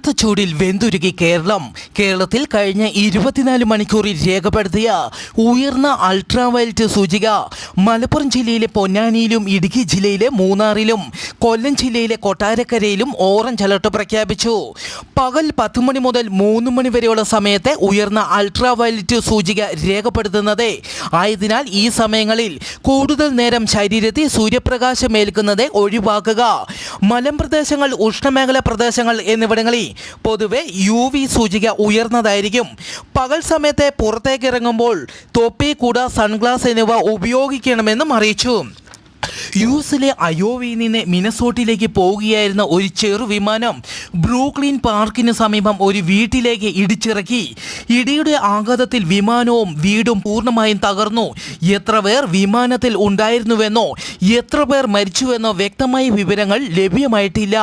കനത്ത ചൂടിൽ വെന്തുരുകി കേരളത്തിൽ കഴിഞ്ഞ 24 മണിക്കൂറിൽ രേഖപ്പെടുത്തിയ ഉയർന്ന അൾട്രാവയലറ്റ് സൂചിക മലപ്പുറം ജില്ലയിലെ പൊന്നാനിയിലും ഇടുക്കി ജില്ലയിലെ മൂന്നാറിലും കൊല്ലം ജില്ലയിലെ കൊട്ടാരക്കരയിലും ഓറഞ്ച് അലർട്ട് പ്രഖ്യാപിച്ചു. പകൽ 10 മണി മുതൽ 3 മണി വരെയുള്ള സമയത്തെ ഉയർന്ന അൾട്രാവയലറ്റ് സൂചിക രേഖപ്പെടുത്തുന്നത് ആയതിനാൽ ഈ സമയങ്ങളിൽ കൂടുതൽ നേരം ശരീരത്തിൽ സൂര്യപ്രകാശമേൽക്കുന്നത് ഒഴിവാക്കുക. മലമ്പ്രദേശങ്ങൾ, ഉഷ്ണമേഖലാ പ്രദേശങ്ങൾ എന്നിവിടങ്ങളിൽ പൊതുവെ UV സൂചിക ഉയർന്നതായിരിക്കും. പകൽ സമയത്ത് പുറത്തേക്ക് ഇറങ്ങുമ്പോൾ തൊപ്പി, കുട, സൺഗ്ലാസ് എന്നിവ ഉപയോഗിക്കണമെന്നും അറിയിച്ചു. യുഎസിലെ അയോവയിൽ നിന്ന് മിനസോട്ടയിലേക്ക് പോവുകയായിരുന്ന ഒരു ചെറു വിമാനം ബ്രൂക്ലിൻ പാർക്കിന് സമീപം ഒരു വീട്ടിലേക്ക് ഇടിച്ചിറക്കി. ഇടിയുടെ ആഘാതത്തിൽ വിമാനവും വീടും പൂർണ്ണമായും തകർന്നു. എത്ര പേർ വിമാനത്തിൽ ഉണ്ടായിരുന്നുവെന്നോ എത്ര പേർ മരിച്ചുവെന്നോ വ്യക്തമായ വിവരങ്ങൾ ലഭ്യമായിട്ടില്ല.